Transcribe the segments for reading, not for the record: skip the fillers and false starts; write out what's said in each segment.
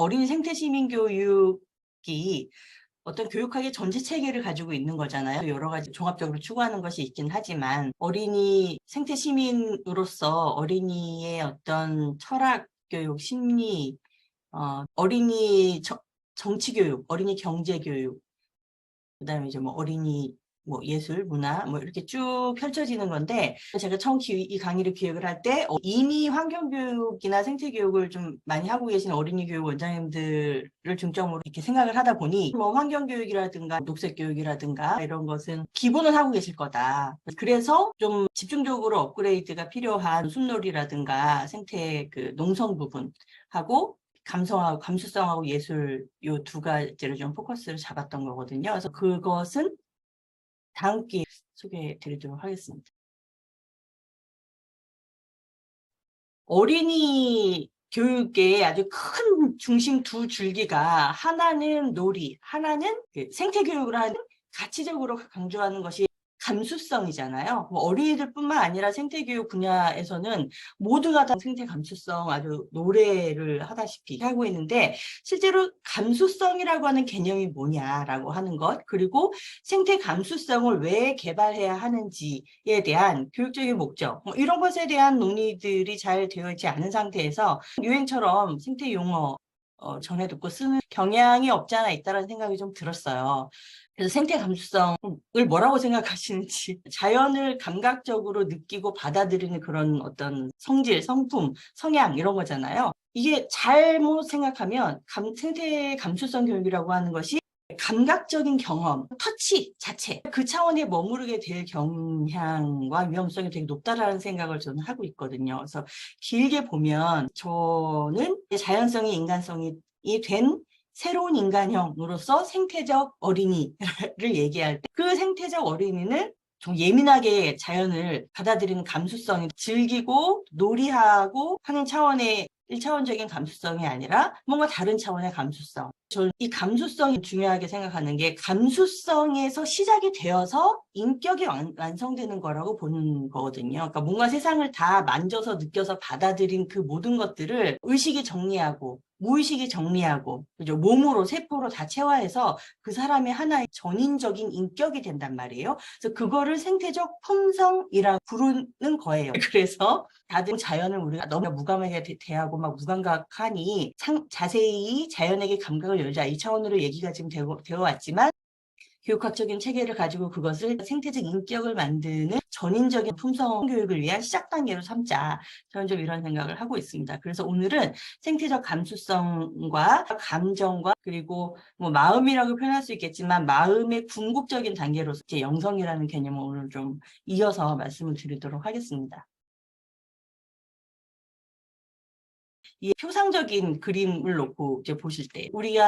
어린이 생태 시민 교육이 어떤 교육학의 전체 체계를 가지고 있는 거잖아요. 여러 가지 종합적으로 추구하는 것이 있긴 하지만 어린이 생태 시민으로서 어린이의 어떤 철학 교육, 심리, 어린이 정치 교육, 어린이 경제 교육, 그다음에 이제 뭐 어린이 뭐 예술, 문화 뭐 이렇게 쭉 펼쳐지는 건데, 제가 처음 이 강의를 기획을 할 때 이미 환경교육이나 생태교육을 좀 많이 하고 계신 어린이교육 원장님들을 중점으로 이렇게 생각을 하다 보니 뭐 환경교육이라든가 녹색교육이라든가 이런 것은 기본은 하고 계실 거다. 그래서 좀 집중적으로 업그레이드가 필요한 숲놀이라든가 생태 그 농성 부분하고 감성하고 감수성하고 예술 요 두 가지를 좀 포커스를 잡았던 거거든요. 그래서 그것은 다음 기회에 소개해 드리도록 하겠습니다. 어린이 교육의 아주 큰 중심 두 줄기가 하나는 놀이, 하나는 생태 교육을 하는 가치적으로 강조하는 것이 감수성이잖아요. 뭐 어린이들뿐만 아니라 생태교육 분야에서는 모두가 다 생태 감수성 아주 노래를 하다시피 하고 있는데, 실제로 감수성이라고 하는 개념이 뭐냐라고 하는 것, 그리고 생태 감수성을 왜 개발해야 하는지에 대한 교육적인 목적, 뭐 이런 것에 대한 논의들이 잘 되어 있지 않은 상태에서 유행처럼 생태 용어 전해 듣고 쓰는 경향이 없지 않아 있다는 생각이 좀 들었어요. 그래서 생태 감수성을 뭐라고 생각하시는지, 자연을 감각적으로 느끼고 받아들이는 그런 어떤 성질, 성품, 성향 이런 거잖아요. 이게 잘못 생각하면 생태 감수성 교육이라고 하는 것이 감각적인 경험, 터치 자체, 그 차원에 머무르게 될 경향과 위험성이 되게 높다라는 생각을 저는 하고 있거든요. 그래서 길게 보면 저는 자연성이 인간성이 된 새로운 인간형으로서 생태적 어린이를 얘기할 때, 그 생태적 어린이는 좀 예민하게 자연을 받아들이는 감수성이, 즐기고 놀이하고 하는 차원의 1차원적인 감수성이 아니라 뭔가 다른 차원의 감수성. 저는 이 감수성이 중요하게 생각하는 게, 감수성에서 시작이 되어서 인격이 완성되는 거라고 보는 거거든요. 그러니까 뭔가 세상을 다 만져서 느껴서 받아들인 그 모든 것들을 의식이 정리하고 무의식이 정리하고, 그죠? 몸으로 세포로 다 체화해서 그 사람의 하나의 전인적인 인격이 된단 말이에요. 그래서 그거를 생태적 품성이라고 부르는 거예요. 그래서 다들 자연을 우리가 너무 무감하게 대하고 막 무감각하니 자세히 자연에게 감각을 열자, 이 차원으로 얘기가 지금 되어 왔지만, 교육학적인 체계를 가지고 그것을 생태적 인격을 만드는 전인적인 품성 교육을 위한 시작 단계로 삼자. 저는 좀 이런 생각을 하고 있습니다. 그래서 오늘은 생태적 감수성과 감정과, 그리고 뭐 마음이라고 표현할 수 있겠지만 마음의 궁극적인 단계로서 이제 영성이라는 개념을 오늘 좀 이어서 말씀을 드리도록 하겠습니다. 이 표상적인 그림을 놓고 이제 보실 때, 우리가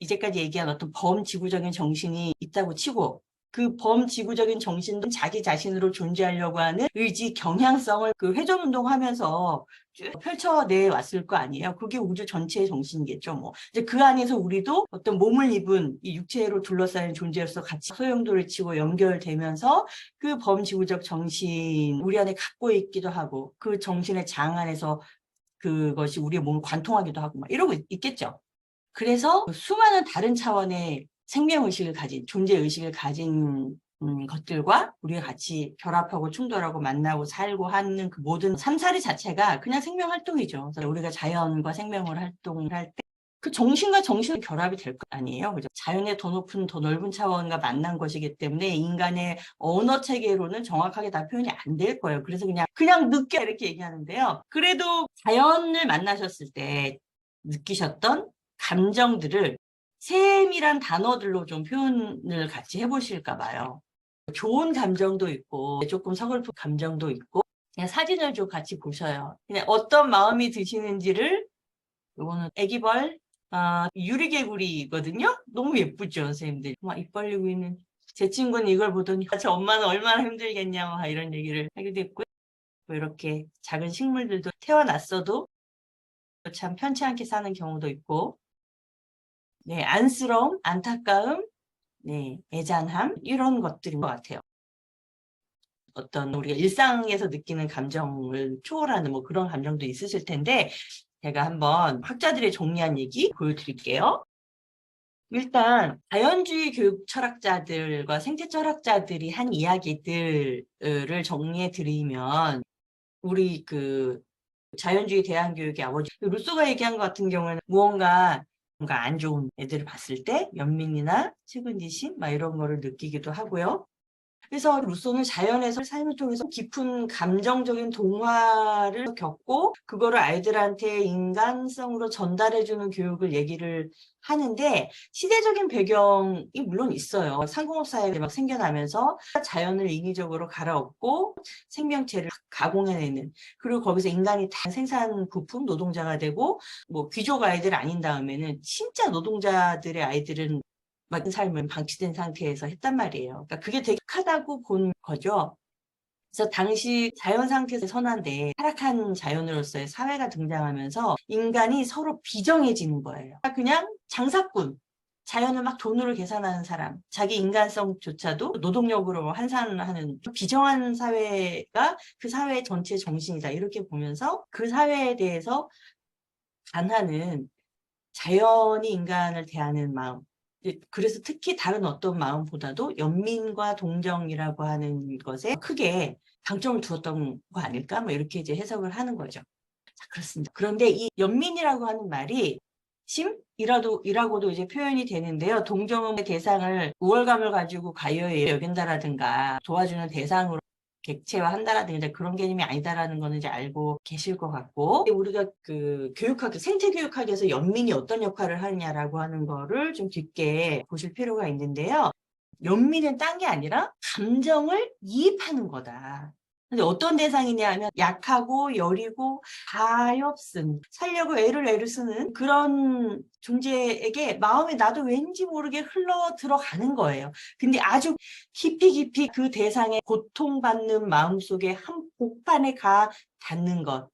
이제까지 얘기한 어떤 범지구적인 정신이 있다고 치고, 그 범지구적인 정신은 자기 자신으로 존재하려고 하는 의지, 경향성을 그 회전운동하면서 쭉 펼쳐내 왔을 거 아니에요. 그게 우주 전체의 정신이겠죠. 뭐 이제 그 안에서 우리도 어떤 몸을 입은 이 육체로 둘러싸인 존재로서 같이 소용돌이 치고 연결되면서 그 범지구적 정신 우리 안에 갖고 있기도 하고, 그 정신의 장 안에서 그것이 우리의 몸을 관통하기도 하고 막 이러고 있겠죠. 그래서 수많은 다른 차원의 생명의식을 가진, 존재의식을 가진 것들과 우리가 같이 결합하고 충돌하고 만나고 살고 하는 그 모든 삶살이 자체가 그냥 생명활동이죠. 그래서 우리가 자연과 생명을 활동을 할 때 그 정신과 정신의 결합이 될 거 아니에요. 그죠? 자연의 더 높은, 더 넓은 차원과 만난 것이기 때문에 인간의 언어 체계로는 정확하게 다 표현이 안 될 거예요. 그래서 그냥 느껴 이렇게 얘기하는데요. 그래도 자연을 만나셨을 때 느끼셨던 감정들을 세밀한 단어들로 좀 표현을 같이 해보실까 봐요. 좋은 감정도 있고 조금 서글픈 감정도 있고, 그냥 사진을 좀 같이 보셔요. 그냥 어떤 마음이 드시는지를. 이거는 애기벌 유리개구리거든요. 너무 예쁘죠, 선생님들. 막 입 벌리고 있는 제 친구는 이걸 보더니 저 엄마는 얼마나 힘들겠냐 막 이런 얘기를 하기도 했고요. 뭐 이렇게 작은 식물들도 태어났어도 참 편치 않게 사는 경우도 있고, 네, 안쓰러움, 안타까움, 네, 애잔함, 이런 것들인 것 같아요. 어떤 우리가 일상에서 느끼는 감정을 초월하는 뭐 그런 감정도 있으실 텐데, 제가 한번 학자들의 정리한 얘기 보여드릴게요. 일단 자연주의 교육 철학자들과 생태 철학자들이 한 이야기들을 정리해 드리면 우리 그 자연주의 대안교육의 아버지 루소가 얘기한 것 같은 경우에는 뭔가 안 좋은 애들을 봤을 때 연민이나 측은지심 막 이런 거를 느끼기도 하고요. 그래서 루소는 자연에서 삶을 통해서 깊은 감정적인 동화를 겪고 그거를 아이들한테 인간성으로 전달해주는 교육을 얘기를 하는데 시대적인 배경이 물론 있어요. 상공업 사회가 막 생겨나면서 자연을 인위적으로 갈아엎고 생명체를 가공해내는 그리고 거기서 인간이 다 생산 부품 노동자가 되고 뭐 귀족 아이들 아닌 다음에는 진짜 노동자들의 아이들은 모든 삶을 방치된 상태에서 했단 말이에요. 그러니까 그게 되게 크다고 본 거죠. 그래서 당시 자연 상태에서 선한데 타락한 자연으로서의 사회가 등장하면서 인간이 서로 비정해지는 거예요. 그냥 장사꾼, 자연을 막 돈으로 계산하는 사람, 자기 인간성조차도 노동력으로 환산하는 비정한 사회가 그 사회 전체의 정신이다. 이렇게 보면서 그 사회에 대해서 반하는 자연이 인간을 대하는 마음, 그래서 특히 다른 어떤 마음보다도 연민과 동정이라고 하는 것에 크게 방점을 두었던 거 아닐까? 뭐 이렇게 이제 해석을 하는 거죠. 자, 그렇습니다. 그런데 이 연민이라고 하는 말이 이라고도 이제 표현이 되는데요. 동정의 대상을 우월감을 가지고 가여이 여긴다라든가 도와주는 대상으로 객체화한다라든가 그런 개념이 아니다라는 거는 이제 알고 계실 것 같고 우리가 그 교육학, 생태교육학에서 연민이 어떤 역할을 하느냐라고 하는 거를 좀 깊게 보실 필요가 있는데요. 연민은 딴 게 아니라 감정을 이입하는 거다. 근데 어떤 대상이냐 하면 약하고 여리고 가엾은 살려고 애를 쓰는 그런 존재에게 마음에 나도 왠지 모르게 흘러 들어가는 거예요. 근데 아주 깊이 그 대상의 고통받는 마음속에 한 복판에 가 닿는 것.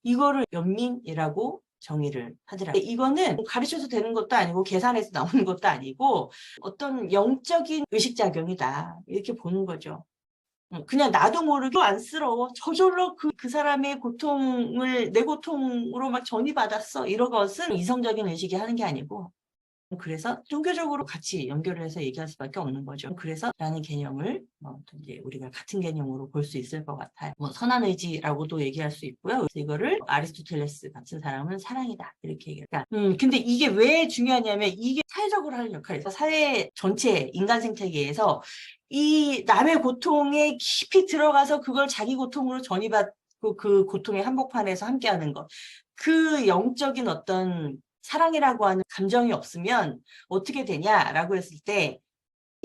이거를 연민이라고 정의를 하더라고요. 이거는 가르쳐서 되는 것도 아니고 계산해서 나오는 것도 아니고 어떤 영적인 의식작용이다. 이렇게 보는 거죠. 그냥 나도 모르게 안쓰러워. 저절로 그 사람의 고통을 내 고통으로 막 전이받았어. 이런 것은 이성적인 의식이 하는 게 아니고 그래서 종교적으로 같이 연결을 해서 얘기할 수밖에 없는 거죠. 그래서 라는 개념을 이제 우리가 같은 개념으로 볼 수 있을 것 같아요. 뭐 선한 의지라고도 얘기할 수 있고요. 그래서 이거를 아리스토텔레스 같은 사람은 사랑이다 이렇게 얘기해요. 근데 이게 왜 중요하냐면 이게 사회적으로 하는 역할이에요. 사회 전체 인간 생태계에서 이 남의 고통에 깊이 들어가서 그걸 자기 고통으로 전이받고 그 고통의 한복판에서 함께하는 것. 그 영적인 어떤 사랑이라고 하는 감정이 없으면 어떻게 되냐라고 했을 때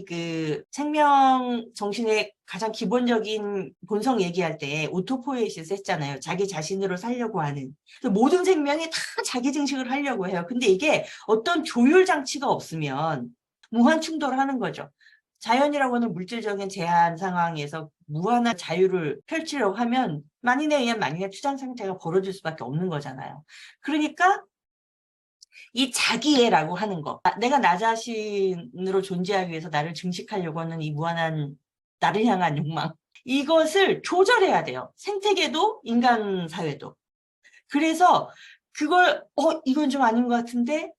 그 생명 정신의 가장 기본적인 본성 얘기할 때 오토포ie시스 했잖아요. 자기 자신으로 살려고 하는. 모든 생명이 다 자기 증식을 하려고 해요. 근데 이게 어떤 조율 장치가 없으면 무한 충돌하는 거죠. 자연이라고 하는 물질적인 제한 상황에서 무한한 자유를 펼치려고 하면 만인에 의한 만인의 투장 상태가 벌어질 수밖에 없는 거잖아요. 그러니까 이 자기애라고 하는 거. 내가 나 자신으로 존재하기 위해서 나를 증식하려고 하는 이 무한한 나를 향한 욕망. 이것을 조절해야 돼요. 생태계도 인간 사회도. 그래서 그걸 이건 좀 아닌 것 같은데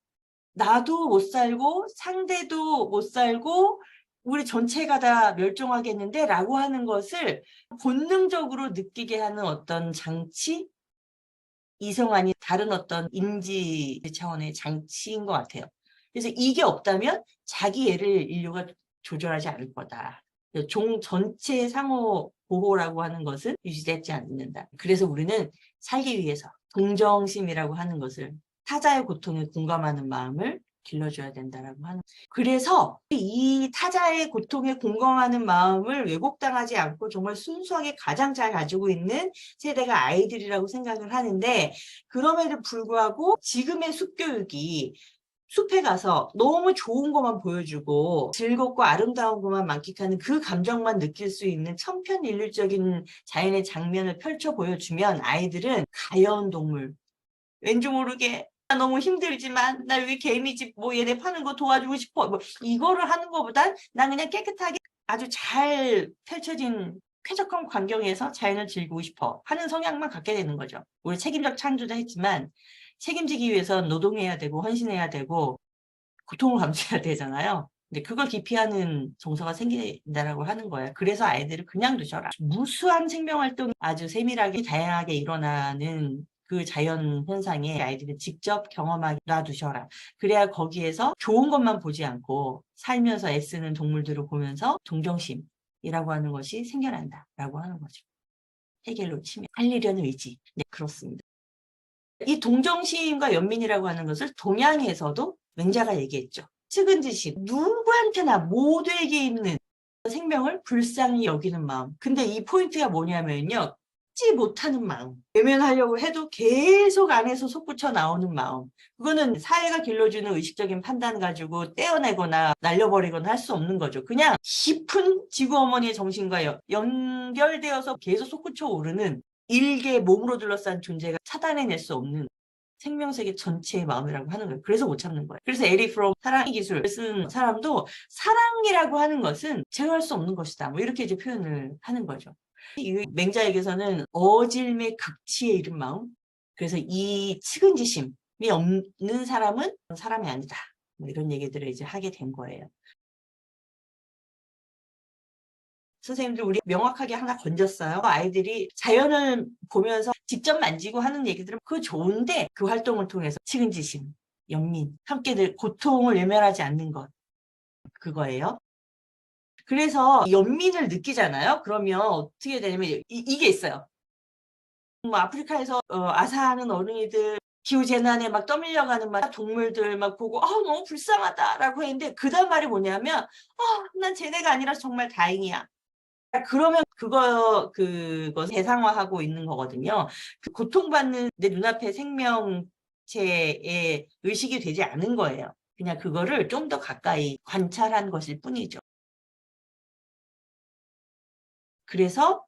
나도 못 살고 상대도 못 살고 우리 전체가 다 멸종하겠는데 라고 하는 것을 본능적으로 느끼게 하는 어떤 장치? 이성 아닌 다른 어떤 인지 차원의 장치인 것 같아요. 그래서 이게 없다면 자기애를 인류가 조절하지 않을 거다. 종 전체의 상호 보호라고 하는 것은 유지되지 않는다. 그래서 우리는 살기 위해서 동정심이라고 하는 것을 타자의 고통에 공감하는 마음을 길러줘야 된다라고 하는. 그래서 이 타자의 고통에 공감하는 마음을 왜곡당하지 않고 정말 순수하게 가장 잘 가지고 있는 세대가 아이들이라고 생각을 하는데 그럼에도 불구하고 지금의 숲교육이 숲에 가서 너무 좋은 것만 보여주고 즐겁고 아름다운 것만 만끽하는 그 감정만 느낄 수 있는 천편일률적인 자연의 장면을 펼쳐 보여주면 아이들은 가여운 동물 왠지 모르게 너무 힘들지만 나 여기 개미집 뭐 얘네 파는 거 도와주고 싶어 뭐 이거를 하는 것보단 난 그냥 깨끗하게 아주 잘 펼쳐진 쾌적한 환경에서 자연을 즐기고 싶어 하는 성향만 갖게 되는 거죠. 우리 책임적 창조도 했지만 책임지기 위해서 노동해야 되고 헌신해야 되고 고통을 감수해야 되잖아요. 근데 그걸 기피하는 정서가 생긴다라고 하는 거예요. 그래서 아이들을 그냥 두셔라. 무수한 생명활동이 아주 세밀하게 다양하게 일어나는 그 자연 현상에 아이들을 직접 경험하게 놔두셔라. 그래야 거기에서 좋은 것만 보지 않고 살면서 애쓰는 동물들을 보면서 동정심이라고 하는 것이 생겨난다라고 하는 거죠. 해결로 치면 살리려는 의지. 네, 그렇습니다. 이 동정심과 연민이라고 하는 것을 동양에서도 맹자가 얘기했죠. 측은지심, 누구한테나 모두에게 있는 생명을 불쌍히 여기는 마음. 근데 이 포인트가 뭐냐면요. 지 못하는 마음. 외면하려고 해도 계속 안에서 솟구쳐 나오는 마음. 그거는 사회가 길러주는 의식적인 판단 가지고 떼어내거나 날려버리거나 할 수 없는 거죠. 그냥 깊은 지구 어머니의 정신과 연결되어서 계속 솟구쳐 오르는 일개 몸으로 둘러싼 존재가 차단해낼 수 없는 생명세계 전체의 마음이라고 하는 거예요. 그래서 못 참는 거예요. 그래서 에리 프롬 사랑의 기술을 쓴 사람도 사랑이라고 하는 것은 제어할 수 없는 것이다. 뭐 이렇게 이제 표현을 하는 거죠. 이 맹자에게서는 어질매 극치에 이른 마음. 그래서 이 측은지심이 없는 사람은 사람이 아니다. 뭐 이런 얘기들을 이제 하게 된 거예요. 선생님들 우리 명확하게 하나 건졌어요. 아이들이 자연을 보면서 직접 만지고 하는 얘기들은 그거 좋은데 그 활동을 통해서 측은지심, 연민, 함께 늘 고통을 외면하지 않는 것 그거예요. 그래서 연민을 느끼잖아요. 그러면 어떻게 되냐면 이게 있어요. 뭐 아프리카에서 아사하는 어린이들 기후재난에 막 떠밀려가는 막 동물들 막 보고 너무 불쌍하다라고 했는데 그 다음 말이 뭐냐면 난 쟤네가 아니라 정말 다행이야. 그러면 그거 대상화하고 있는 거거든요. 그 고통받는 내 눈앞의 생명체에 의식이 되지 않은 거예요. 그냥 그거를 좀 더 가까이 관찰한 것일 뿐이죠. 그래서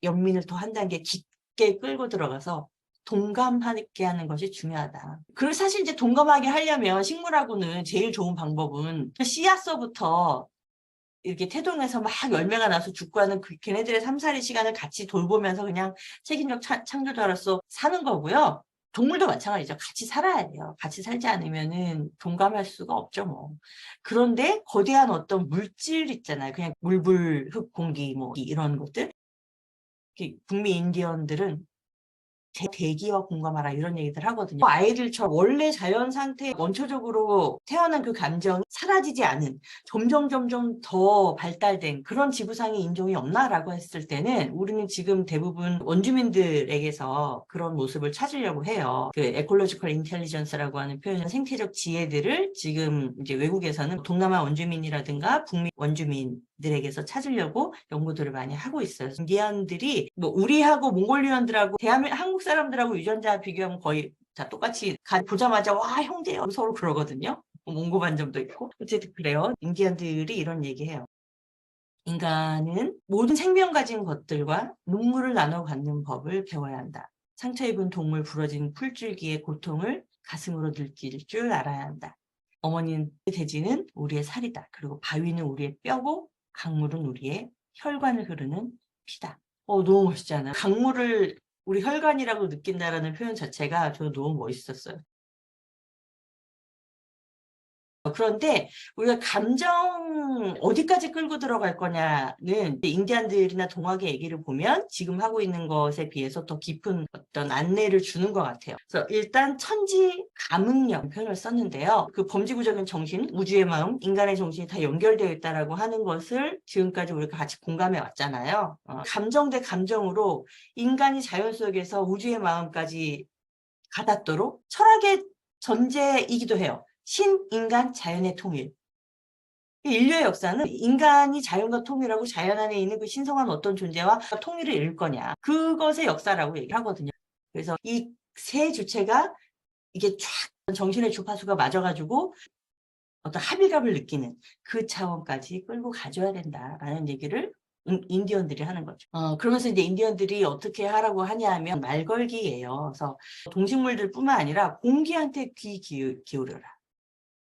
연민을 더 한 단계 깊게 끌고 들어가서 동감하게 하는 것이 중요하다. 그리고 사실 이제 동감하게 하려면 식물하고는 제일 좋은 방법은 씨앗서부터 이렇게 태동해서 막 열매가 나서 죽고 하는 걔네들의 삶살이 시간을 같이 돌보면서 그냥 책임적 창조자로서 사는 거고요. 동물도 마찬가지죠. 같이 살아야 돼요. 같이 살지 않으면은 동감할 수가 없죠, 뭐. 그런데 거대한 어떤 물질 있잖아요. 그냥 물불, 흙, 공기, 뭐 이런 것들. 북미 인디언들은 대기와 공감하라 이런 얘기들 하거든요. 아이들처럼 원래 자연 상태에 원초적으로 태어난 그 감정이 사라지지 않은 점점 더 발달된 그런 지구상의 인종이 없나라고 했을 때는 우리는 지금 대부분 원주민들에게서 그런 모습을 찾으려고 해요. 그 에콜로지컬 인텔리전스라고 하는 표현은 생태적 지혜들을 지금 이제 외국에서는 동남아 원주민이라든가 북미 원주민들에게서 찾으려고 연구들을 많이 하고 있어요. 인디언들이 뭐 우리하고 몽골리언들하고 한국 사람들하고 유전자 비교하면 거의 다 똑같이 보자마자 와 형제요 서로 그러거든요. 몽고 반점도 있고 어쨌든 그래요. 인디언들이 이런 얘기해요. 인간은 모든 생명 가진 것들과 눈물을 나눠 갖는 법을 배워야 한다. 상처 입은 동물 부러진 풀줄기의 고통을 가슴으로 느낄 줄 알아야 한다. 어머니는 돼지는 우리의 살이다. 그리고 바위는 우리의 뼈고 강물은 우리의 혈관을 흐르는 피다. 너무 멋있잖아요. 강물을 우리 혈관이라고 느낀다라는 표현 자체가 저는 너무 멋있었어요. 그런데 우리가 감정 어디까지 끌고 들어갈 거냐는 인디안들이나 동학의 얘기를 보면 지금 하고 있는 것에 비해서 더 깊은 어떤 안내를 주는 것 같아요. 그래서 일단 천지 감응력 표현을 썼는데요. 그 범지구적인 정신, 우주의 마음, 인간의 정신이 다 연결되어 있다라고 하는 것을 지금까지 우리가 같이 공감해 왔잖아요. 감정 대 감정으로 인간이 자연 속에서 우주의 마음까지 가닿도록 철학의 전제이기도 해요. 신인간 자연의 통일. 인류의 역사는 인간이 자연과 통일하고 자연 안에 있는 그 신성한 어떤 존재와 통일을 이룰 거냐. 그것의 역사라고 얘기하거든요. 그래서 이 세 주체가 이게 쫙 정신의 주파수가 맞아가지고 어떤 합일감을 느끼는 그 차원까지 끌고 가줘야 된다라는 얘기를 인디언들이 하는 거죠. 그러면서 이제 인디언들이 어떻게 하라고 하냐 하면 말걸기예요. 그래서 동식물들뿐만 아니라 공기한테 귀 기울여라.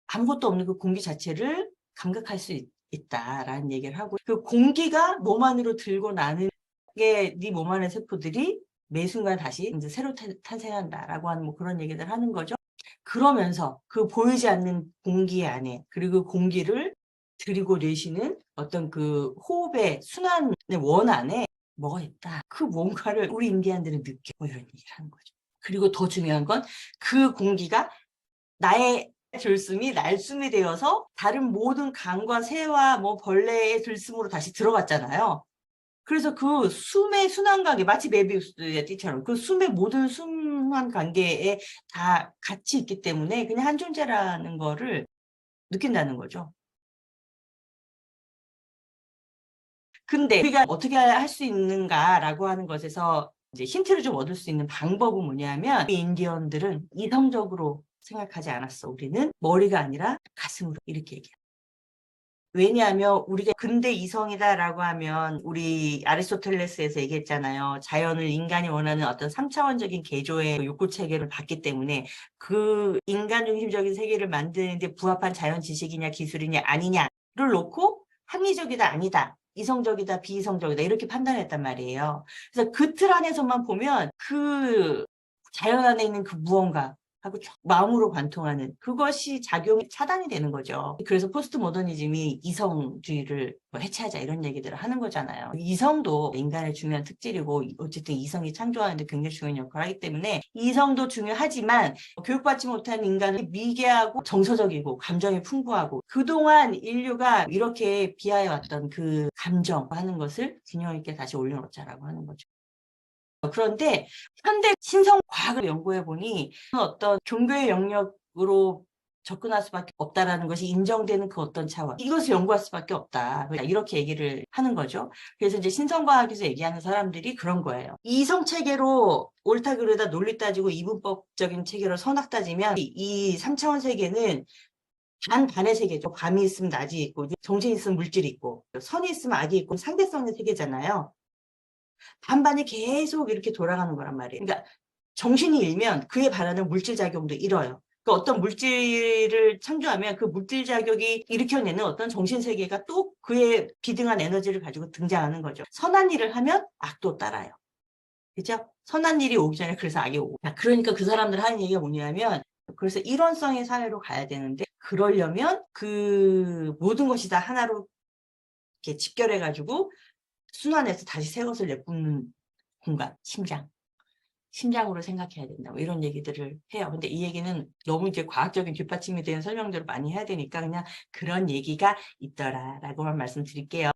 아무것도 없는 그 공기 자체를 감각할 수 있다라는 얘기를 하고 그 공기가 몸 안으로 들고 나는 네 몸 안의 세포들이 매 순간 다시 이제 새로 탄생한다라고 하는 뭐 그런 얘기들 하는 거죠. 그러면서 그 보이지 않는 공기 안에, 그리고 공기를 들이고 내쉬는 어떤 그 호흡의 순환의 원 안에 뭐가 있다. 그 뭔가를 우리 인디안들은 느껴. 뭐 이런 얘기를 하는 거죠. 그리고 더 중요한 건 그 공기가 나의 들숨이 날숨이 되어서 다른 모든 강과 새와 뭐 벌레의 들숨으로 다시 들어갔잖아요. 그래서 그 숨의 순환 관계, 마치 메비우스의 띠처럼 그 숨의 모든 순환 관계에 다 같이 있기 때문에 그냥 한 존재라는 거를 느낀다는 거죠. 근데 우리가 어떻게 할 수 있는가라고 하는 것에서 이제 힌트를 좀 얻을 수 있는 방법은 뭐냐면, 인디언들은 이성적으로 생각하지 않았어. 우리는 머리가 아니라 가슴으로, 이렇게 얘기해요. 왜냐하면 우리가 근대 이성이다라고 하면, 우리 아리스토텔레스에서 얘기했잖아요. 자연을 인간이 원하는 어떤 3차원적인 개조의 욕구 체계를 봤기 때문에 그 인간 중심적인 세계를 만드는데 부합한 자연 지식이냐 기술이냐 아니냐를 놓고 합리적이다 아니다, 이성적이다 비이성적이다, 이렇게 판단했단 말이에요. 그래서 그 틀 안에서만 보면 그 자연 안에 있는 그 무언가 하고 마음으로 관통하는 그것이 작용이 차단이 되는 거죠. 그래서 포스트 모더니즘이 이성주의를 뭐 해체하자 이런 얘기들을 하는 거잖아요. 이성도 인간의 중요한 특질이고 어쨌든 이성이 창조하는데 굉장히 중요한 역할을 하기 때문에 이성도 중요하지만, 교육받지 못한 인간은 미개하고 정서적이고 감정이 풍부하고 그동안 인류가 이렇게 비하해왔던 그 감정 하는 것을 균형 있게 다시 올려놓자라고 하는 거죠. 그런데 현대 신성 과학을 연구해 보니 어떤 종교의 영역으로 접근할 수밖에 없다라는 것이 인정되는 그 어떤 차원, 이것을 연구할 수밖에 없다, 이렇게 얘기를 하는 거죠. 그래서 이제 신성과학에서 얘기하는 사람들이 그런 거예요. 이성 체계로 옳다 그르다 논리 따지고 이분법적인 체계로 선악 따지면 이 3차원 세계는 반의 세계죠. 밤이 있으면 낮이 있고, 정신이 있으면 물질이 있고, 선이 있으면 악이 있고, 상대성의 세계잖아요. 반반이 계속 이렇게 돌아가는 거란 말이에요. 그러니까 정신이 일면 그에 반하는 물질 작용도 일어요. 그러니까 어떤 물질을 창조하면 그 물질 작용이 일으켜내는 어떤 정신 세계가 또 그에 비등한 에너지를 가지고 등장하는 거죠. 선한 일을 하면 악도 따라요. 그죠? 선한 일이 오기 전에 그래서 악이 오고. 그러니까 그 사람들 하는 얘기가 뭐냐면, 그래서 일원성의 사회로 가야 되는데, 그러려면 그 모든 것이 다 하나로 이렇게 집결해가지고 순환해서 다시 새 것을 내뿜는 공간, 심장으로 생각해야 된다, 뭐 이런 얘기들을 해요. 근데 이 얘기는 너무 이제 과학적인 뒷받침이 되는 설명들을 많이 해야 되니까 그냥 그런 얘기가 있더라라고만 말씀드릴게요.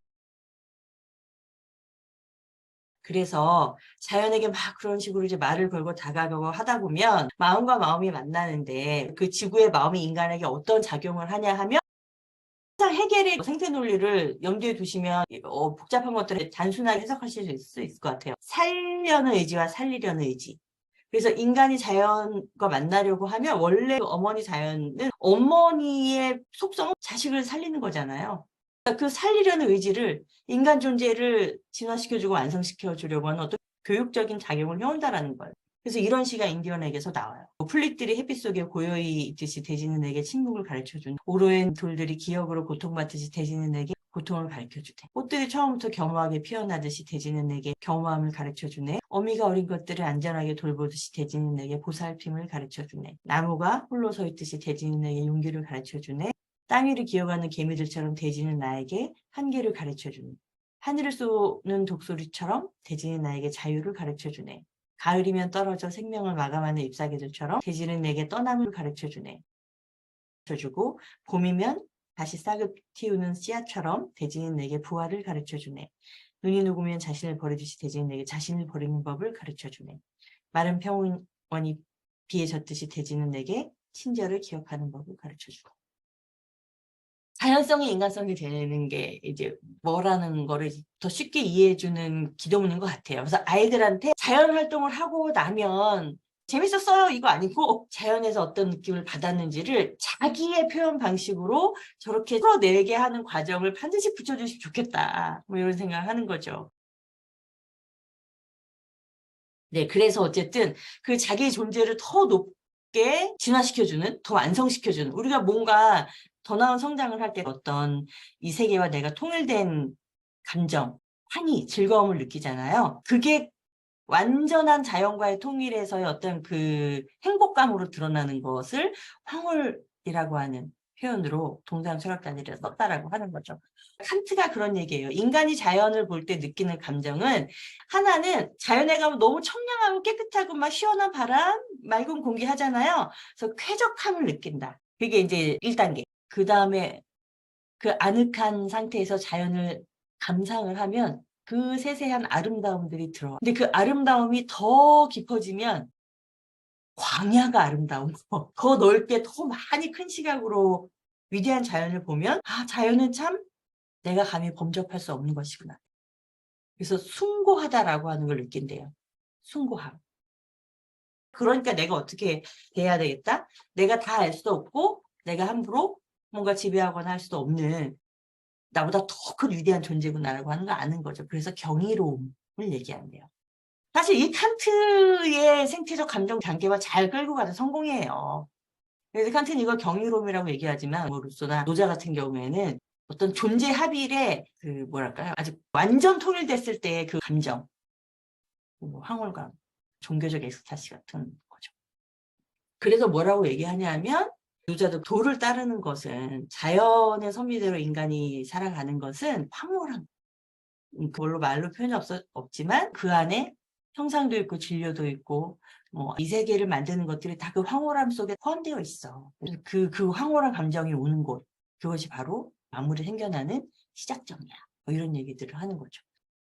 그래서 자연에게 막 그런 식으로 이제 말을 걸고 다가가고 하다 보면 마음과 마음이 만나는데, 그 지구의 마음이 인간에게 어떤 작용을 하냐 하면, 항상 해겔의 생태 논리를 염두에 두시면 복잡한 것들을 단순하게 해석하실 수 있을 것 같아요. 살려는 의지와 살리려는 의지. 그래서 인간이 자연과 만나려고 하면 원래 어머니 자연은 어머니의 속성은 자식을 살리는 거잖아요. 그러니까 그 살리려는 의지를, 인간 존재를 진화시켜주고 완성시켜주려고 하는 어떤 교육적인 작용을 해온다라는 거예요. 그래서 이런 시가 인디언에게서 나와요. 풀잎들이 햇빛 속에 고요히 있듯이 대지는 내게 침묵을 가르쳐준, 오로엔 돌들이 기억으로 고통받듯이 대지는 내게 고통을 가르쳐주네. 꽃들이 처음부터 겸허하게 피어나듯이 대지는 내게 겸허함을 가르쳐주네. 어미가 어린 것들을 안전하게 돌보듯이 대지는 내게 보살핌을 가르쳐주네. 나무가 홀로 서 있듯이 대지는 내게 용기를 가르쳐주네. 땅 위를 기어가는 개미들처럼 대지는 나에게 한계를 가르쳐주네. 하늘을 쏘는 독수리처럼 대지는 나에게 자유를 가르쳐주네. 가을이면 떨어져 생명을 마감하는 잎사귀들처럼 대지는 내게 떠남을 가르쳐주네. 주고, 봄이면 다시 싹을 틔우는 씨앗처럼 대지는 내게 부활을 가르쳐주네. 눈이 녹으면 자신을 버리듯이 대지는 내게 자신을 버리는 법을 가르쳐주네. 마른 평원이 비에 젖듯이 대지는 내게 친절을 기억하는 법을 가르쳐주고. 자연성이 인간성이 되는 게 이제 뭐라는 거를 더 쉽게 이해해주는 기도문인 것 같아요. 그래서 아이들한테 자연 활동을 하고 나면 재밌었어요 이거 아니고, 자연에서 어떤 느낌을 받았는지를 자기의 표현 방식으로 저렇게 풀어내게 하는 과정을 반드시 붙여주시면 좋겠다, 뭐 이런 생각을 하는 거죠. 네, 그래서 어쨌든 그 자기의 존재를 더 높게 진화시켜주는, 더 완성시켜주는, 우리가 뭔가 더 나은 성장을 할 때 어떤 이 세계와 내가 통일된 감정, 환희, 즐거움을 느끼잖아요. 그게 완전한 자연과의 통일에서의 어떤 그 행복감으로 드러나는 것을 황홀이라고 하는 표현으로 동사무 철학자들이 썼다라고 하는 거죠. 칸트가 그런 얘기예요. 인간이 자연을 볼 때 느끼는 감정은 하나는 자연에 가면 너무 청량하고 깨끗하고 막 시원한 바람, 맑은 공기 하잖아요. 그래서 쾌적함을 느낀다. 그게 이제 1단계. 그 다음에 그 아늑한 상태에서 자연을 감상을 하면 그 세세한 아름다움들이 들어와. 근데 그 아름다움이 더 깊어지면 광야가 아름다운 거. 더 넓게 더 많이 큰 시각으로 위대한 자연을 보면 아, 자연은 참 내가 감히 범접할 수 없는 것이구나. 그래서 숭고하다라고 하는 걸 느낀대요. 숭고함. 그러니까 내가 어떻게 돼야 되겠다? 내가 다 알 수도 없고 내가 함부로 뭔가 지배하거나 할 수도 없는 나보다 더 큰 위대한 존재구나라고 하는 걸 아는 거죠. 그래서 경이로움을 얘기한대요. 사실 이 칸트의 생태적 감정 단계와 잘 끌고 가는 성공이에요. 그래서 칸트는 이걸 경이로움이라고 얘기하지만 뭐 루소나 노자 같은 경우에는 어떤 존재 합일의 그 뭐랄까요? 아주 완전 통일됐을 때의 그 감정, 뭐 황홀감, 종교적 엑스타시 같은 거죠. 그래서 뭐라고 얘기하냐면 노자도 도를 따르는 것은 자연의 섭리대로 인간이 살아가는 것은 황홀한 그걸로 말로 표현이 없지만 그 안에 형상도 있고 진료도 있고 뭐 이 세계를 만드는 것들이 다 그 황홀함 속에 포함되어 있어. 그 황홀한 감정이 오는 곳 그것이 바로 만물이 생겨나는 시작점이야. 뭐 이런 얘기들을 하는 거죠.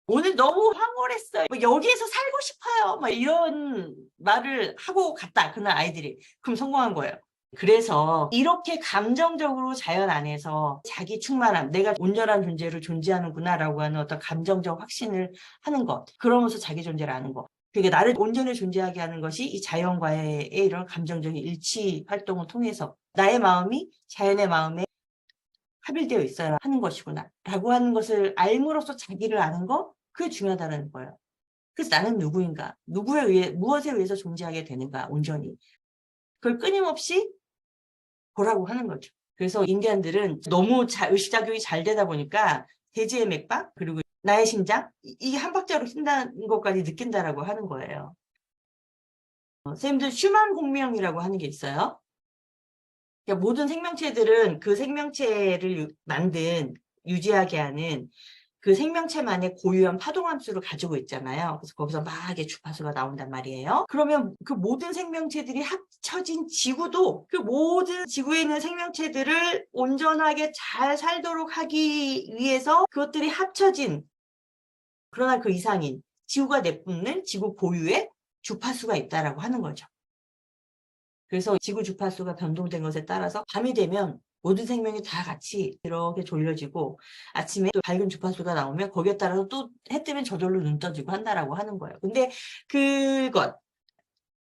오늘 너무 황홀했어요. 뭐 여기에서 살고 싶어요. 막 이런 말을 하고 갔다. 그날 아이들이. 그럼 성공한 거예요. 그래서 이렇게 감정적으로 자연 안에서 자기 충만함, 내가 온전한 존재로 존재하는구나라고 하는 어떤 감정적 확신을 하는 것. 그러면서 자기 존재를 아는 것. 그러니까 나를 온전히 존재하게 하는 것이 이 자연과의 이런 감정적인 일치 활동을 통해서 나의 마음이 자연의 마음에 합일되어 있어야 하는 것이구나 라고 하는 것을 알므로써 자기를 아는 거 그게 중요하다는 거예요. 그래서 나는 누구인가? 무엇에 의해서 존재하게 되는가? 온전히. 그걸 끊임없이 보라고 하는 거죠. 그래서 인디안들은 너무 의식작용이 잘 되다 보니까 대지의 맥박 그리고 나의 심장 이게 한 박자로 뛴다는 것까지 느낀다라고 하는 거예요. 선생님들 슈만 공명이라고 하는 게 있어요. 그러니까 모든 생명체들은 그 생명체를 만든 유지하게 하는 그 생명체만의 고유한 파동함수를 가지고 있잖아요. 그래서 거기서 막 이게 주파수가 나온단 말이에요. 그러면 그 모든 생명체들이 합쳐진 지구도 그 모든 지구에 있는 생명체들을 온전하게 잘 살도록 하기 위해서 그것들이 합쳐진 그러나 그 이상인 지구가 내뿜는 지구 고유의 주파수가 있다라고 하는 거죠. 그래서 지구 주파수가 변동된 것에 따라서 밤이 되면 모든 생명이 다 같이 이렇게 졸려지고 아침에 또 밝은 주파수가 나오면 거기에 따라서 또 해 뜨면 저절로 눈 떠지고 한다라고 하는 거예요. 근데 그것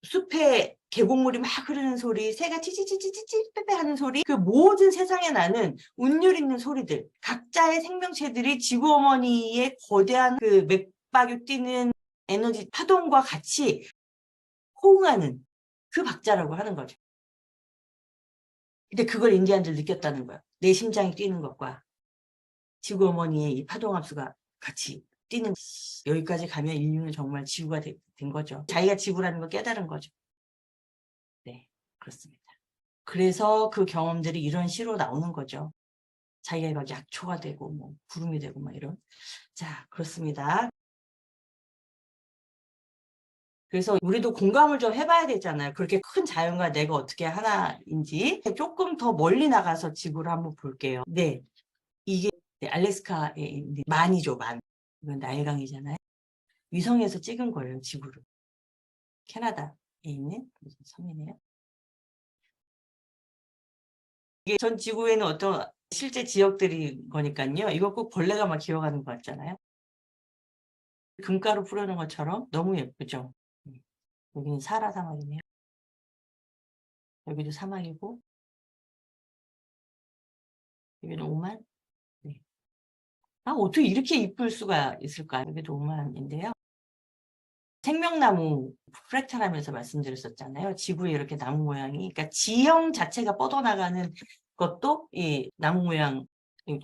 숲에 계곡물이 막 흐르는 소리, 새가 치치치치치치 빼빼 하는 소리, 그 모든 세상에 나는 운율 있는 소리들, 각자의 생명체들이 지구 어머니의 거대한 그 맥박에 뛰는 에너지 파동과 같이 호응하는 그 박자라고 하는 거죠. 근데 그걸 인디안들 느꼈다는 거야. 내 심장이 뛰는 것과 지구 어머니의 이 파동함수가 같이 뛰는 여기까지 가면 인류는 정말 지구가 된 거죠. 자기가 지구라는 걸 깨달은 거죠. 네, 그렇습니다. 그래서 그 경험들이 이런 시로 나오는 거죠. 자기가 막 약초가 되고 뭐 구름이 되고 막 이런. 자, 그렇습니다. 그래서 우리도 공감을 좀 해봐야 되잖아요. 그렇게 큰 자연과 내가 어떻게 하나인지 조금 더 멀리 나가서 지구를 한번 볼게요. 네, 이게 알래스카에 있는 만이죠, 만. 이건 나일강이잖아요. 위성에서 찍은 거예요, 지구를. 캐나다에 있는 무슨 섬이네요. 이게 전 지구에는 어떤 실제 지역들이 거니까요. 이거 꼭 벌레가 막 기어가는 것 같잖아요. 금가루 뿌려놓은 것처럼 너무 예쁘죠. 여기는 사하라 사막이네요. 여기도 사막이고 여기는 오만. 네. 아, 어떻게 이렇게 이쁠 수가 있을까요? 여기도 오만인데요. 생명나무 프랙탈하면서 말씀드렸었잖아요. 지구에 이렇게 나무 모양이, 그러니까 지형 자체가 뻗어나가는 것도 이 나무 모양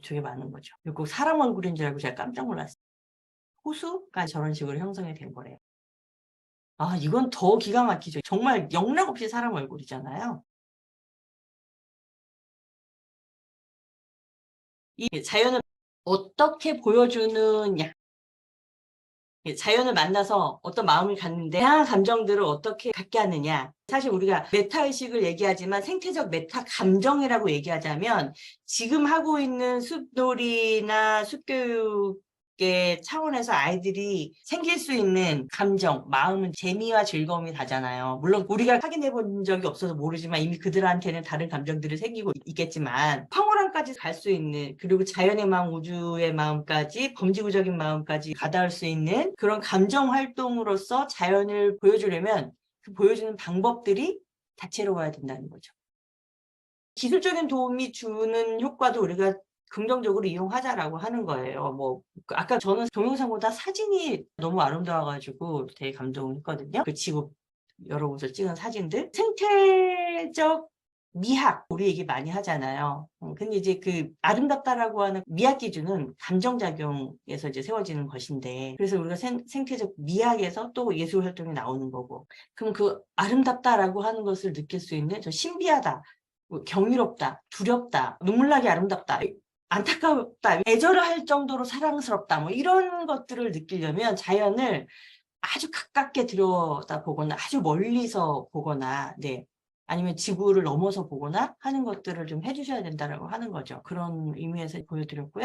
되게 많은 거죠. 그리고 사람 얼굴인 줄 알고 제가 깜짝 놀랐어요. 호수가 저런 식으로 형성이 된 거래요. 아, 이건 더 기가 막히죠. 정말 영락없이 사람 얼굴이잖아요. 이 자연을 어떻게 보여주느냐. 자연을 만나서 어떤 마음을 갖는데 다양한 감정들을 어떻게 갖게 하느냐. 사실 우리가 메타의식을 얘기하지만 생태적 메타 감정이라고 얘기하자면 지금 하고 있는 숲놀이나 숲교육의 차원에서 아이들이 생길 수 있는 감정, 마음은 재미와 즐거움이 다잖아요. 물론 우리가 확인해 본 적이 없어서 모르지만 이미 그들한테는 다른 감정들이 생기고 있겠지만 황홀함까지 갈 수 있는, 그리고 자연의 마음, 우주의 마음까지, 범지구적인 마음까지 가닿을 수 있는 그런 감정 활동으로서 자연을 보여주려면 그 보여주는 방법들이 다채로워야 된다는 거죠. 기술적인 도움이 주는 효과도 우리가 긍정적으로 이용하자라고 하는 거예요. 뭐 아까 저는 동영상보다 사진이 너무 아름다워가지고 되게 감동했거든요. 그 지구 여러 곳을 찍은 사진들. 생태적 미학, 우리 얘기 많이 하잖아요. 근데 이제 그 아름답다라고 하는 미학 기준은 감정작용에서 이제 세워지는 것인데, 그래서 우리가 생태적 미학에서 또 예술 활동이 나오는 거고, 그럼 그 아름답다라고 하는 것을 느낄 수 있는 저 신비하다, 경이롭다, 두렵다, 눈물나게 아름답다, 안타깝다, 애절할 정도로 사랑스럽다, 뭐 이런 것들을 느끼려면 자연을 아주 가깝게 들여다보거나 아주 멀리서 보거나, 네, 아니면 지구를 넘어서 보거나 하는 것들을 좀 해주셔야 된다고 하는 거죠. 그런 의미에서 보여드렸고요.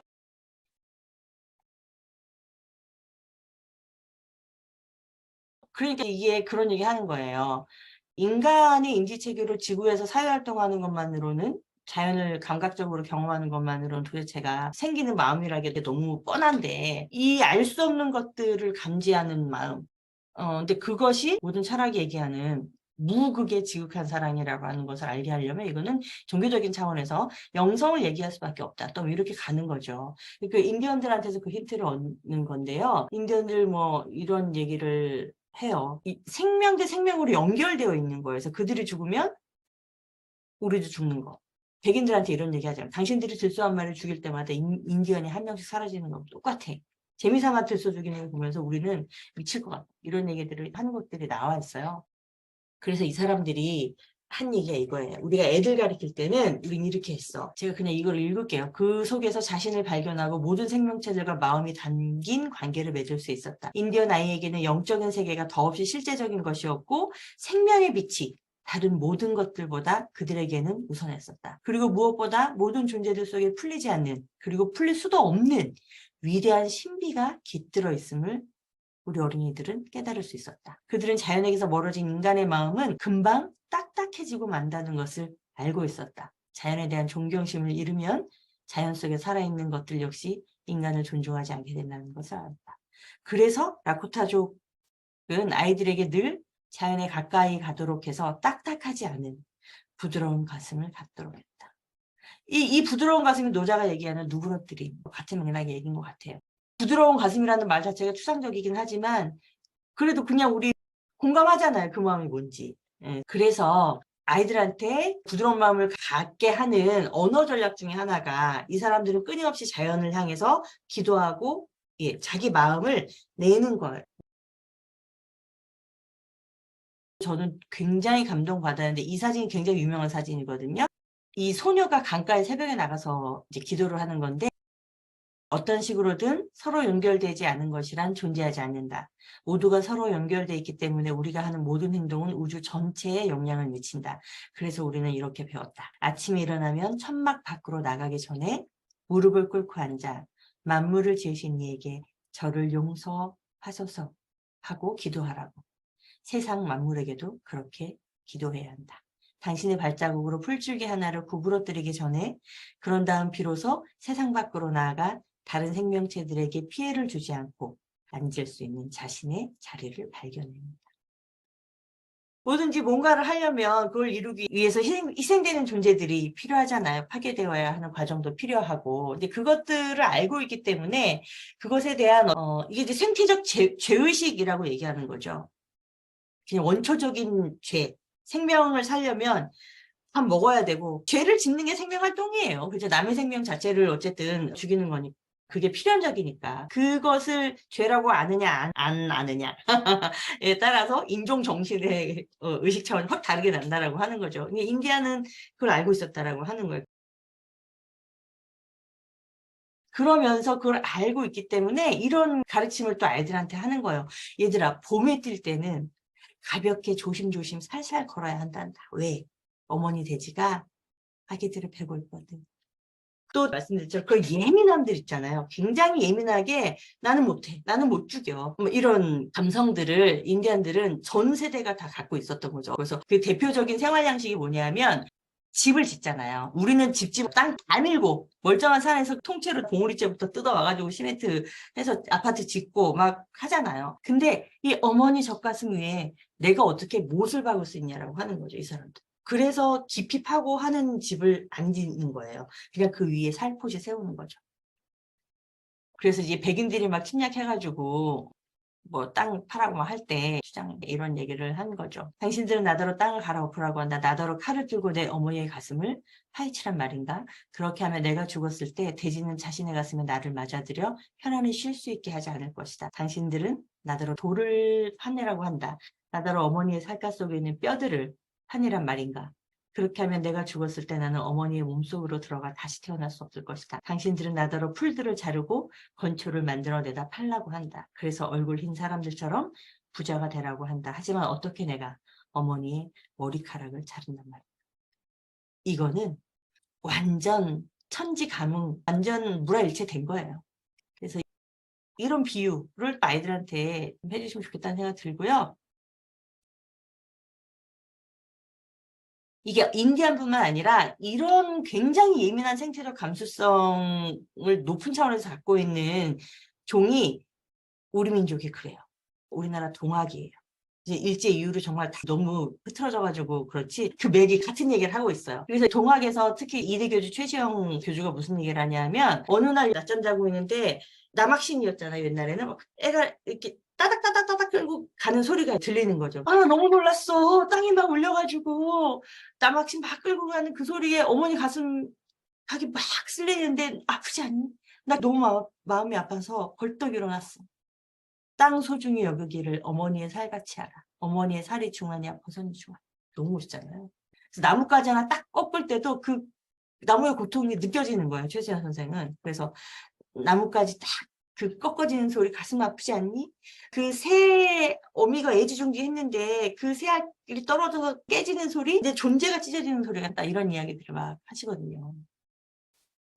그러니까 이게 그런 얘기 하는 거예요. 인간의 인지체계로 지구에서 사회활동하는 것만으로는, 자연을 감각적으로 경험하는 것만으로는 도대체가 생기는 마음이라는 게 너무 뻔한데, 이 알 수 없는 것들을 감지하는 마음, 근데 그것이 모든 철학이 얘기하는 무극의 지극한 사랑이라고 하는 것을 알게 하려면 이거는 종교적인 차원에서 영성을 얘기할 수밖에 없다. 또 이렇게 가는 거죠. 그 인디언들한테서 그 힌트를 얻는 건데요. 인디언들 뭐 이런 얘기를 해요. 이 생명 대 생명으로 연결되어 있는 거예요. 그래서 그들이 죽으면 우리도 죽는 거. 백인들한테 이런 얘기 하잖아요. 당신들이 들소 한 마리를 죽일 때마다 인디언이 한 명씩 사라지는 거 똑같아. 재미삼아 들소 죽이는 거 보면서 우리는 미칠 것 같다. 이런 얘기들을 하는 것들이 나와 있어요. 그래서 이 사람들이 한 얘기가 이거예요. 우리가 애들 가르칠 때는 우린 이렇게 했어. 제가 그냥 이걸 읽을게요. 그 속에서 자신을 발견하고 모든 생명체들과 마음이 담긴 관계를 맺을 수 있었다. 인디언 아이에게는 영적인 세계가 더없이 실제적인 것이었고 생명의 빛이 다른 모든 것들보다 그들에게는 우선했었다. 그리고 무엇보다 모든 존재들 속에 풀리지 않는, 그리고 풀릴 수도 없는 위대한 신비가 깃들어 있음을 우리 어린이들은 깨달을 수 있었다. 그들은 자연에게서 멀어진 인간의 마음은 금방 딱딱해지고 만다는 것을 알고 있었다. 자연에 대한 존경심을 잃으면 자연 속에 살아있는 것들 역시 인간을 존중하지 않게 된다는 것을 알았다. 그래서 라코타족은 아이들에게 늘 자연에 가까이 가도록 해서 딱딱하지 않은 부드러운 가슴을 갖도록 했다. 이 부드러운 가슴이 노자가 얘기하는 누그러뜨림, 같은 맥락의 얘기인 것 같아요. 부드러운 가슴이라는 말 자체가 추상적이긴 하지만 그래도 그냥 우리 공감하잖아요. 그 마음이 뭔지. 예, 그래서 아이들한테 부드러운 마음을 갖게 하는 언어 전략 중에 하나가, 이 사람들은 끊임없이 자연을 향해서 기도하고, 예, 자기 마음을 내는 거예요. 저는 굉장히 감동받았는데 이 사진이 굉장히 유명한 사진이거든요. 이 소녀가 강가에 새벽에 나가서 이제 기도를 하는 건데, 어떤 식으로든 서로 연결되지 않은 것이란 존재하지 않는다. 모두가 서로 연결되어 있기 때문에 우리가 하는 모든 행동은 우주 전체에 영향을 미친다. 그래서 우리는 이렇게 배웠다. 아침에 일어나면 천막 밖으로 나가기 전에 무릎을 꿇고 앉아 만물을 지으신 이에게 저를 용서하소서 하고 기도하라고. 세상 만물에게도 그렇게 기도해야 한다. 당신의 발자국으로 풀줄기 하나를 구부러뜨리기 전에, 그런 다음 비로소 세상 밖으로 나아가 다른 생명체들에게 피해를 주지 않고 앉을 수 있는 자신의 자리를 발견합니다. 뭐든지 뭔가를 하려면 그걸 이루기 위해서 희생되는 존재들이 필요하잖아요. 파괴되어야 하는 과정도 필요하고. 근데 그것들을 알고 있기 때문에 그것에 대한 이게 이제 생태적 죄의식이라고 얘기하는 거죠. 그냥 원초적인 죄. 생명을 살려면 밥 먹어야 되고, 죄를 짓는 게 생명활동이에요. 그죠? 남의 생명 자체를 어쨌든 죽이는 거니까. 그게 필연적이니까. 그것을 죄라고 아느냐, 안 아느냐에 따라서 인종 정신의 의식 차원이 확 다르게 난다라고 하는 거죠. 인디아는 그걸 알고 있었다라고 하는 거예요. 그러면서 그걸 알고 있기 때문에 이런 가르침을 또 아이들한테 하는 거예요. 얘들아, 봄에 뛸 때는 가볍게 조심조심 살살 걸어야 한단다. 왜? 어머니 돼지가 아기들을 베고 있거든. 또 말씀드렸죠. 그 예민함들 있잖아요. 굉장히 예민하게 나는 못해. 나는 못 죽여. 뭐 이런 감성들을 인디안들은 전 세대가 다 갖고 있었던 거죠. 그래서 그 대표적인 생활 양식이 뭐냐면 집을 짓잖아요. 우리는 집집 땅 다 밀고 멀쩡한 산에서 통째로 봉우리째부터 뜯어와가지고 시멘트 해서 아파트 짓고 막 하잖아요. 근데 이 어머니 젖가슴 위에 내가 어떻게 못을 박을 수 있냐라고 하는 거죠. 이 사람들. 그래서 깊이 파고 하는 집을 안 짓는 거예요. 그냥 그 위에 살포시 세우는 거죠. 그래서 이제 백인들이 막 침략해가지고 뭐 땅 파라고 할 때 주장 이런 얘기를 한 거죠. 당신들은 나더러 땅을 갈아엎으라고 한다. 나더러 칼을 들고 내 어머니의 가슴을 파헤치란 말인가? 그렇게 하면 내가 죽었을 때 돼지는 자신의 가슴에 나를 맞아들여 편안히 쉴 수 있게 하지 않을 것이다. 당신들은 나더러 돌을 파내라고 한다. 나더러 어머니의 살갗 속에 있는 뼈들을 파내란 말인가? 그렇게 하면 내가 죽었을 때 나는 어머니의 몸속으로 들어가 다시 태어날 수 없을 것이다. 당신들은 나더러 풀들을 자르고 건초를 만들어내다 팔라고 한다. 그래서 얼굴 흰 사람들처럼 부자가 되라고 한다. 하지만 어떻게 내가 어머니의 머리카락을 자른단 말이야. 이거는 완전 천지감응, 완전 물화일체된 거예요. 그래서 이런 비유를 아이들한테 해주시면 좋겠다는 생각이 들고요. 이게 인디안뿐만 아니라 이런 굉장히 예민한 생태적 감수성을 높은 차원에서 갖고 있는 종이 우리 민족이 그래요. 우리나라 동학이에요. 이제 일제 이후로 정말 다 너무 흐트러져가지고 그렇지 그 맥이 같은 얘기를 하고 있어요. 그래서 동학에서 특히 이대 교주 최시영 교주가 무슨 얘기를 하냐면 어느 날 낮잠 자고 있는데 남학신이었잖아요. 옛날에는 애가 이렇게 따닥따닥따닥 끌고 가는 소리가 들리는 거죠. 아, 나 너무 놀랐어. 땅이 막 울려가지고 남학신 막 끌고 가는 그 소리에 어머니 가슴 각이 막 쓸리는데 아프지 않니? 나 너무 마음이 아파서 벌떡 일어났어. 땅 소중히 여기기를 어머니의 살같이 알아. 어머니의 살이 중하냐 버선이 중하냐. 너무 멋있잖아요. 그래서 나뭇가지 하나 딱 꺾을 때도 그 나무의 고통이 느껴지는 거예요. 최지현 선생은. 그래서 나뭇가지 딱 그 꺾어지는 소리 가슴 아프지 않니? 그 새 어미가 애지중지했는데 그 새알이 떨어져서 깨지는 소리, 내 존재가 찢어지는 소리 같다. 이런 이야기들을 막 하시거든요.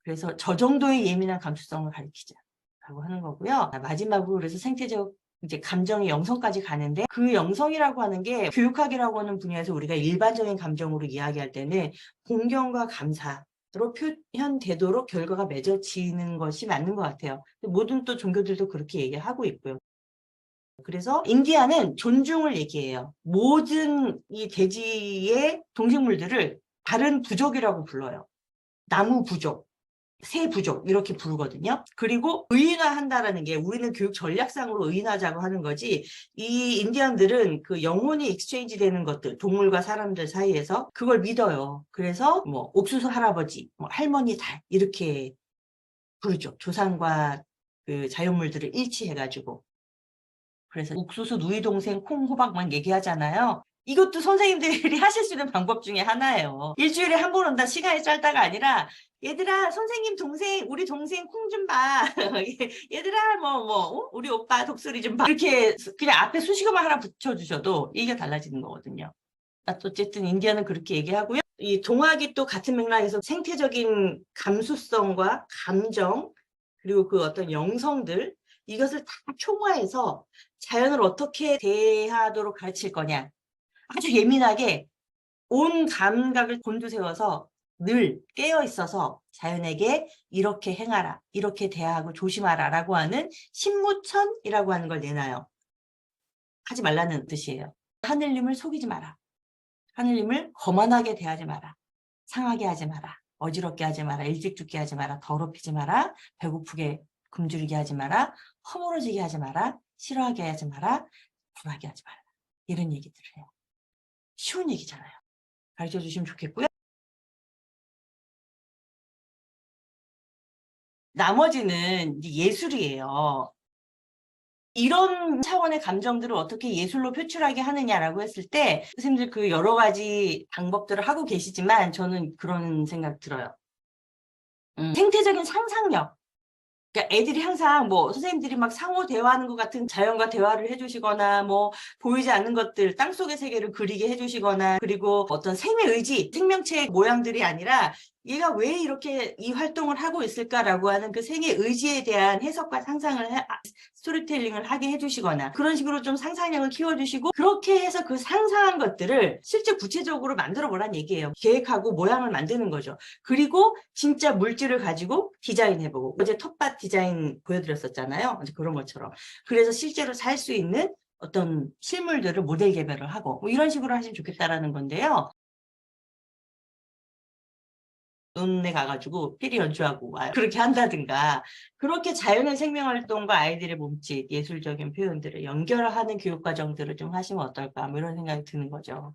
그래서 저 정도의 예민한 감수성을 가리키자라고 하는 거고요. 마지막으로 그래서 생태적 이제 감정의 영성까지 가는데 그 영성이라고 하는 게 교육학이라고 하는 분야에서 우리가 일반적인 감정으로 이야기할 때는 공경과 감사로 표현되도록 결과가 맺어지는 것이 맞는 것 같아요. 모든 또 종교들도 그렇게 얘기하고 있고요. 그래서 인디아는 존중을 얘기해요. 모든 이 대지의 동식물들을 다른 부족이라고 불러요. 나무 부족. 새 부족 이렇게 부르거든요. 그리고 의인화한다라는 게 우리는 교육 전략상으로 의인하자고 하는 거지 이 인디언들은 그 영혼이 익스체인지 되는 것들 동물과 사람들 사이에서 그걸 믿어요. 그래서 뭐 옥수수 할아버지, 뭐 할머니 달 이렇게 부르죠. 조상과 그 자연물들을 일치해가지고. 그래서 옥수수 누이 동생 콩 호박만 얘기하잖아요. 이것도 선생님들이 하실 수 있는 방법 중에 하나예요. 일주일에 한 번 온다 시간이 짧다가 아니라 얘들아 선생님 동생 우리 동생 콩 좀 봐. 얘들아 우리 오빠 독수리 좀 봐. 이렇게 그냥 앞에 수식어만 하나 붙여주셔도 얘기가 달라지는 거거든요. 어쨌든 인디아는 그렇게 얘기하고요. 이 동학이 또 같은 맥락에서 생태적인 감수성과 감정 그리고 그 어떤 영성들 이것을 다 총화해서 자연을 어떻게 대하도록 가르칠 거냐. 아주 예민하게 온 감각을 곤두세워서 늘 깨어 있어서 자연에게 이렇게 행하라, 이렇게 대하고 조심하라 라고 하는 신무천이라고 하는 걸 내놔요. 하지 말라는 뜻이에요. 하늘님을 속이지 마라. 하늘님을 거만하게 대하지 마라. 상하게 하지 마라. 어지럽게 하지 마라. 일찍 죽게 하지 마라. 더럽히지 마라. 배고프게 굶주리게 하지 마라. 허물어지게 하지 마라. 싫어하게 하지 마라. 불하게 하지 마라. 이런 얘기들을 해요. 쉬운 얘기잖아요. 가르쳐 주시면 좋겠고요. 나머지는 이제 예술이에요. 이런 차원의 감정들을 어떻게 예술로 표출하게 하느냐라고 했을 때 선생님들 그 여러 가지 방법들을 하고 계시지만 저는 그런 생각 들어요. 생태적인 상상력. 그러니까 애들이 항상 뭐 선생님들이 막 상호 대화하는 것 같은 자연과 대화를 해주시거나 뭐 보이지 않는 것들 땅속의 세계를 그리게 해주시거나 그리고 어떤 생의 의지, 생명체의 모양들이 아니라 얘가 왜 이렇게 이 활동을 하고 있을까라고 하는 그 생의 의지에 대한 해석과 상상을 스토리텔링을 하게 해주시거나 그런 식으로 좀 상상력을 키워주시고 그렇게 해서 그 상상한 것들을 실제 구체적으로 만들어 보란 얘기예요. 계획하고 모양을 만드는 거죠. 그리고 진짜 물질을 가지고 디자인해보고 어제 텃밭 디자인 보여드렸었잖아요. 그런 것처럼. 그래서 실제로 살 수 있는 어떤 실물들을 모델 개발을 하고 뭐 이런 식으로 하시면 좋겠다라는 건데요. 논에 가가지고 피리 연주하고 그렇게 한다든가 그렇게 자연의 생명활동과 아이들의 몸짓, 예술적인 표현들을 연결하는 교육과정들을 좀 하시면 어떨까 뭐 이런 생각이 드는 거죠.